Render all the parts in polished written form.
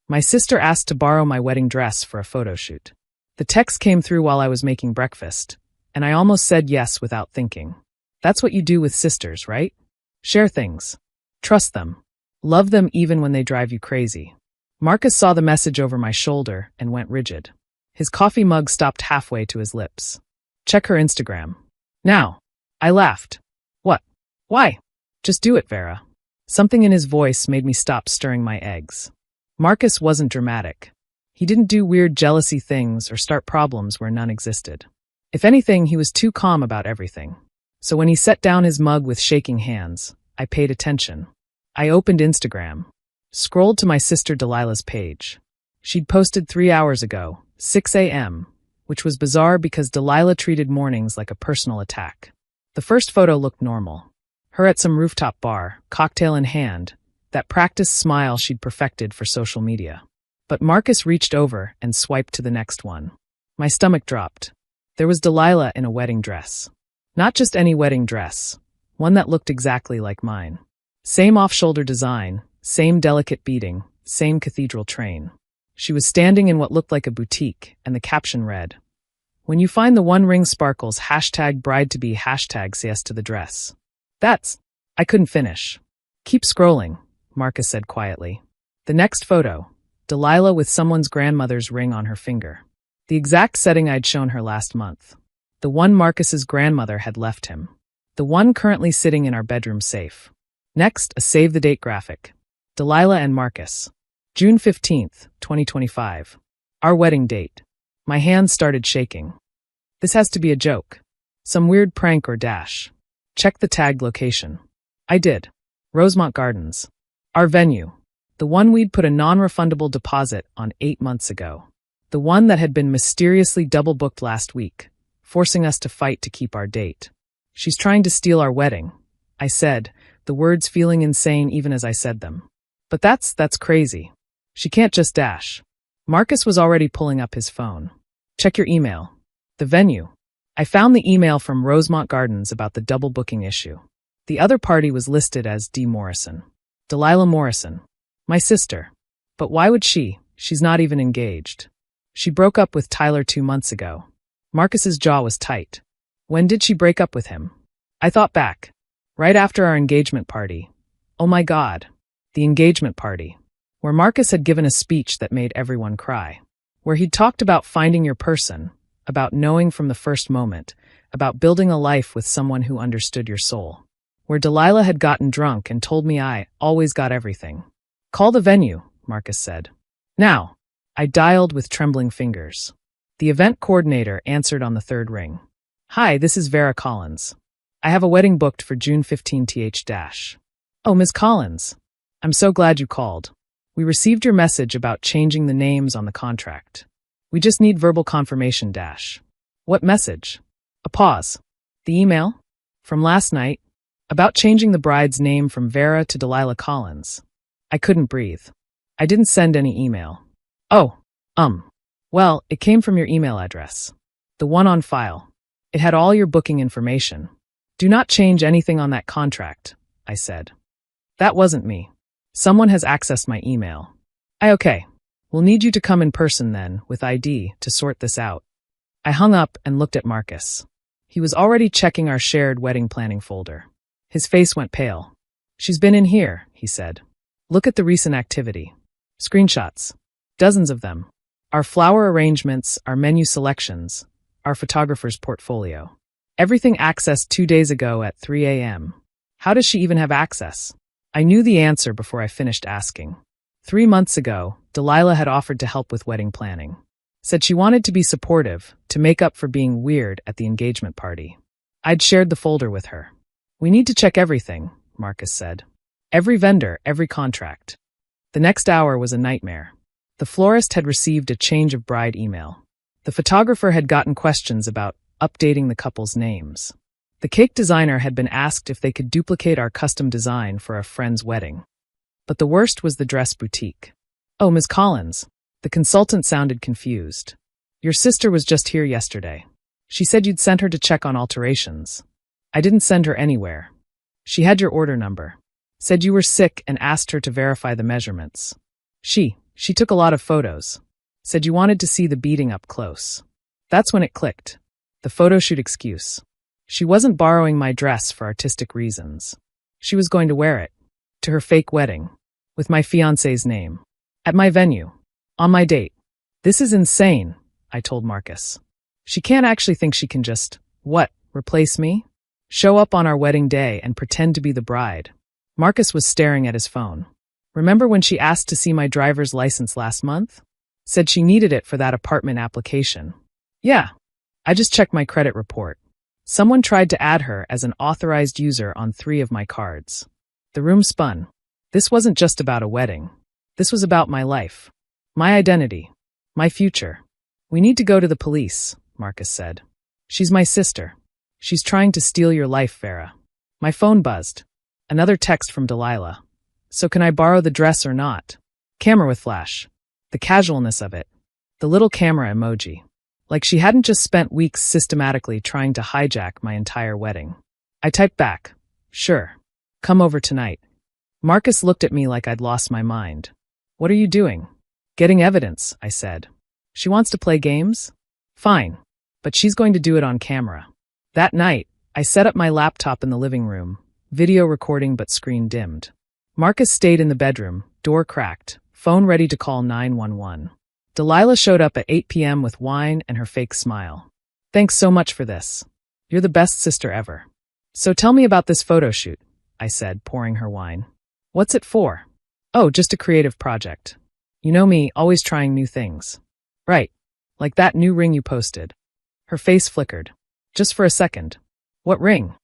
My sister asked to borrow my wedding dress for a photo shoot. The text came through while I was making breakfast, and I almost said yes without thinking. That's what you do with sisters, right? Share things. Trust them. Love them even when they drive you crazy. Marcus saw the message over my shoulder and went rigid. His coffee mug stopped halfway to his lips. Check her Instagram. Now. I laughed. What? Why? Just do it, Vera. Something in his voice made me stop stirring my eggs. Marcus wasn't dramatic. He didn't do weird jealousy things or start problems where none existed. If anything, he was too calm about everything. So when he set down his mug with shaking hands, I paid attention. I opened Instagram. Scrolled to my sister Delilah's page. She'd posted 3 hours ago, 6 a.m., which was bizarre because Delilah treated mornings like a personal attack. The first photo looked normal. Her at some rooftop bar, cocktail in hand, that practiced smile she'd perfected for social media. But Marcus reached over and swiped to the next one. My stomach dropped. There was Delilah in a wedding dress. Not just any wedding dress, one that looked exactly like mine. Same off-shoulder design, same delicate beading, same cathedral train. She was standing in what looked like a boutique, and the caption read, "When you find the one ring sparkles, #bride-to-be, #says to the dress." I couldn't finish. Keep scrolling, Marcus said quietly. The next photo, Delilah with someone's grandmother's ring on her finger. The exact setting I'd shown her last month. The one Marcus's grandmother had left him. The one currently sitting in our bedroom safe. Next, a save-the-date graphic. Delilah and Marcus. June 15th, 2025. Our wedding date. My hands started shaking. This has to be a joke. Some weird prank or dash. Check the tagged location. I did. Rosemont Gardens. Our venue. The one we'd put a non-refundable deposit on 8 months ago. The one that had been mysteriously double-booked last week, forcing us to fight to keep our date. She's trying to steal our wedding, I said, the words feeling insane even as I said them. But that's crazy. She can't just dash. Marcus was already pulling up his phone. Check your email. The venue. I found the email from Rosemont Gardens about the double booking issue. The other party was listed as D. Morrison. Delilah Morrison. My sister. But why would she? She's not even engaged. She broke up with Tyler 2 months ago. Marcus's jaw was tight. When did she break up with him? I thought back. Right after our engagement party. Oh my God. The engagement party. Where Marcus had given a speech that made everyone cry. Where he'd talked about finding your person, about knowing from the first moment, about building a life with someone who understood your soul. Where Delilah had gotten drunk and told me I always got everything. Call the venue, Marcus said. Now. I dialed with trembling fingers. The event coordinator answered on the third ring. Hi, this is Vera Collins. I have a wedding booked for June 15th. Oh, Ms. Collins. I'm so glad you called. We received your message about changing the names on the contract. We just need verbal confirmation. What message? A pause. The email? From last night? About changing the bride's name from Vera to Delilah Collins. I couldn't breathe. I didn't send any email. Oh, well, it came from your email address. The one on file. It had all your booking information. Do not change anything on that contract, I said. That wasn't me. Someone has accessed my email. Okay. We'll need you to come in person then, with ID, to sort this out. I hung up and looked at Marcus. He was already checking our shared wedding planning folder. His face went pale. She's been in here, he said. Look at the recent activity. Screenshots. Dozens of them. Our flower arrangements, our menu selections, our photographer's portfolio. Everything accessed 2 days ago at 3 a.m. How does she even have access? I knew the answer before I finished asking. 3 months ago, Delilah had offered to help with wedding planning. Said she wanted to be supportive, to make up for being weird at the engagement party. I'd shared the folder with her. We need to check everything, Marcus said. Every vendor, every contract. The next hour was a nightmare. The florist had received a change of bride email. The photographer had gotten questions about updating the couple's names. The cake designer had been asked if they could duplicate our custom design for a friend's wedding. But the worst was the dress boutique. Oh, Ms. Collins. The consultant sounded confused. Your sister was just here yesterday. She said you'd sent her to check on alterations. I didn't send her anywhere. She had your order number. Said you were sick and asked her to verify the measurements. She, She took a lot of photos. Said you wanted to see the beating up close. That's when it clicked. The photo shoot excuse. She wasn't borrowing my dress for artistic reasons. She was going to wear it. To her fake wedding. With my fiancé's name. At my venue. On my date. This is insane, I told Marcus. She can't actually think she can just, replace me? Show up on our wedding day and pretend to be the bride. Marcus was staring at his phone. Remember when she asked to see my driver's license last month? Said she needed it for that apartment application. Yeah. I just checked my credit report. Someone tried to add her as an authorized user on 3 of my cards. The room spun. This wasn't just about a wedding. This was about my life. My identity. My future. We need to go to the police, Marcus said. She's my sister. She's trying to steal your life, Vera. My phone buzzed. Another text from Delilah. So can I borrow the dress or not? Camera with flash. The casualness of it. The little camera emoji. Like she hadn't just spent weeks systematically trying to hijack my entire wedding. I typed back. Sure. Come over tonight. Marcus looked at me like I'd lost my mind. What are you doing? Getting evidence, I said. She wants to play games? Fine. But she's going to do it on camera. That night, I set up my laptop in the living room, video recording but screen dimmed. Marcus stayed in the bedroom, door cracked, phone ready to call 911. Delilah showed up at 8 p.m. with wine and her fake smile. Thanks so much for this. You're the best sister ever. So tell me about this photo shoot, I said, pouring her wine. What's it for? Oh, just a creative project. You know me, always trying new things. Right. Like that new ring you posted. Her face flickered. Just for a second. What ring?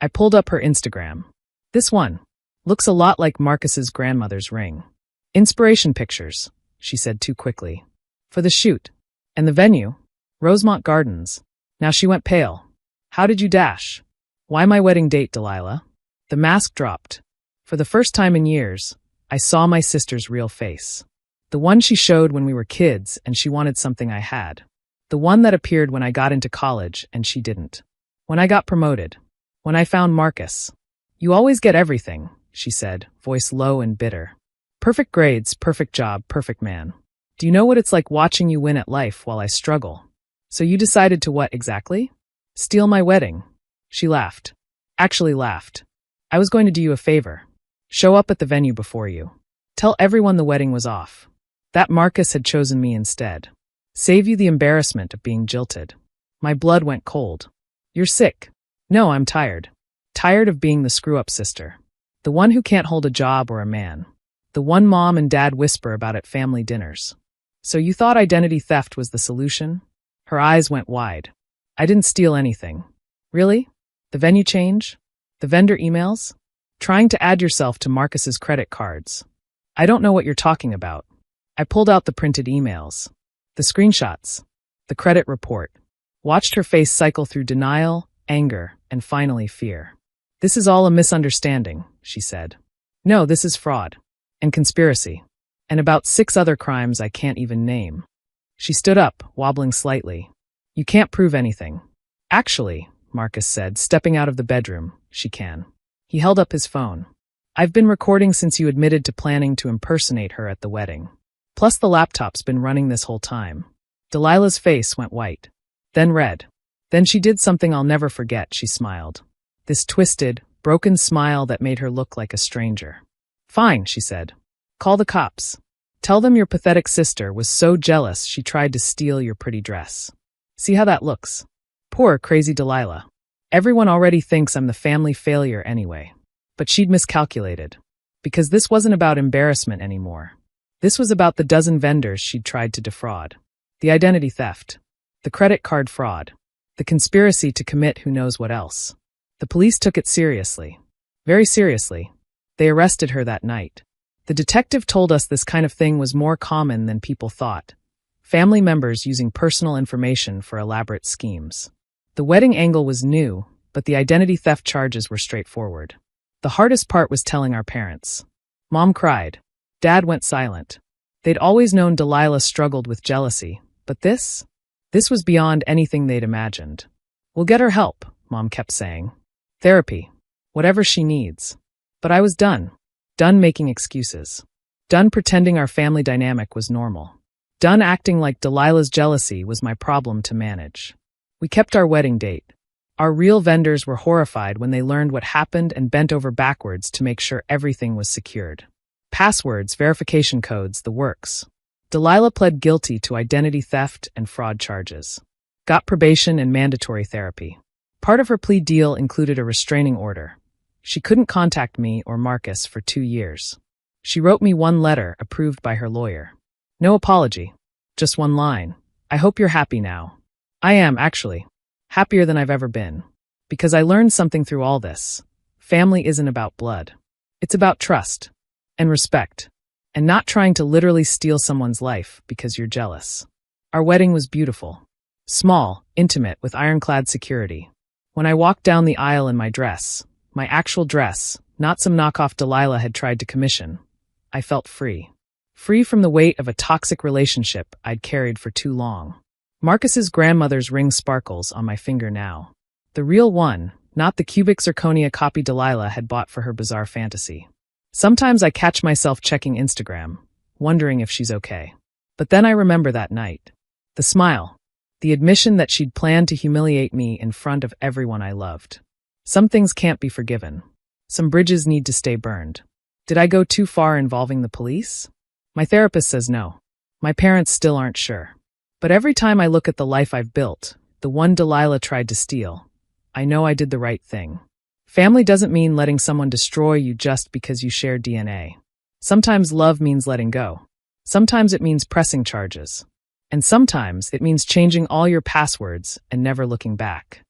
I pulled up her Instagram. This one. Looks a lot like Marcus's grandmother's ring. Inspiration pictures, she said too quickly. For the shoot. And the venue? Rosemont Gardens. Now she went pale. How did you dash? Why my wedding date, Delilah? The mask dropped. For the first time in years, I saw my sister's real face. The one she showed when we were kids and she wanted something I had. The one that appeared when I got into college and she didn't. When I got promoted. When I found Marcus. You always get everything, she said, voice low and bitter. Perfect grades, perfect job, perfect man. Do you know what it's like watching you win at life while I struggle? So you decided to what exactly? Steal my wedding. She laughed. Actually laughed. I was going to do you a favor. Show up at the venue before you. Tell everyone the wedding was off. That Marcus had chosen me instead. Save you the embarrassment of being jilted. My blood went cold. You're sick. No, I'm tired. Tired of being the screw-up sister. The one who can't hold a job or a man. The one mom and dad whisper about at family dinners. So you thought identity theft was the solution? Her eyes went wide. I didn't steal anything. Really? The venue change? The vendor emails? Trying to add yourself to Marcus's credit cards. I don't know what you're talking about. I pulled out the printed emails. The screenshots. The credit report. Watched her face cycle through denial, anger, and finally fear. This is all a misunderstanding, she said. No, this is fraud. And conspiracy. And about 6 other crimes I can't even name. She stood up, wobbling slightly. You can't prove anything. Actually, Marcus said, stepping out of the bedroom, she can. He held up his phone. I've been recording since you admitted to planning to impersonate her at the wedding. Plus the laptop's been running this whole time. Delilah's face went white. Then red. Then she did something I'll never forget, she smiled. This twisted, broken smile that made her look like a stranger. Fine, she said. Call the cops. Tell them your pathetic sister was so jealous she tried to steal your pretty dress. See how that looks? Poor, crazy Delilah. Everyone already thinks I'm the family failure anyway. But she'd miscalculated. Because this wasn't about embarrassment anymore. This was about the dozen vendors she'd tried to defraud. The identity theft. The credit card fraud. The conspiracy to commit who knows what else. The police took it seriously. Very seriously. They arrested her that night. The detective told us this kind of thing was more common than people thought. Family members using personal information for elaborate schemes. The wedding angle was new, but the identity theft charges were straightforward. The hardest part was telling our parents. Mom cried. Dad went silent. They'd always known Delilah struggled with jealousy, but this was beyond anything they'd imagined. We'll get her help, Mom kept saying. Therapy. Whatever she needs. But I was done. Done making excuses. Done pretending our family dynamic was normal. Done acting like Delilah's jealousy was my problem to manage. We kept our wedding date. Our real vendors were horrified when they learned what happened and bent over backwards to make sure everything was secured. Passwords, verification codes, the works. Delilah pled guilty to identity theft and fraud charges. Got probation and mandatory therapy. Part of her plea deal included a restraining order. She couldn't contact me or Marcus for 2 years. She wrote me one letter approved by her lawyer. No apology. Just one line. I hope you're happy now. I am, actually. Happier than I've ever been. Because I learned something through all this. Family isn't about blood. It's about trust. And respect. And not trying to literally steal someone's life because you're jealous. Our wedding was beautiful. Small, intimate, with ironclad security. When I walked down the aisle in my dress, my actual dress, not some knockoff Delilah had tried to commission, I felt free. Free from the weight of a toxic relationship I'd carried for too long. Marcus's grandmother's ring sparkles on my finger now. The real one, not the cubic zirconia copy Delilah had bought for her bizarre fantasy. Sometimes I catch myself checking Instagram, wondering if she's okay. But then I remember that night. The smile. The admission that she'd planned to humiliate me in front of everyone I loved. Some things can't be forgiven. Some bridges need to stay burned. Did I go too far involving the police? My therapist says no. My parents still aren't sure. But every time I look at the life I've built, the one Delilah tried to steal, I know I did the right thing. Family doesn't mean letting someone destroy you just because you share DNA. Sometimes love means letting go. Sometimes it means pressing charges. And sometimes it means changing all your passwords and never looking back.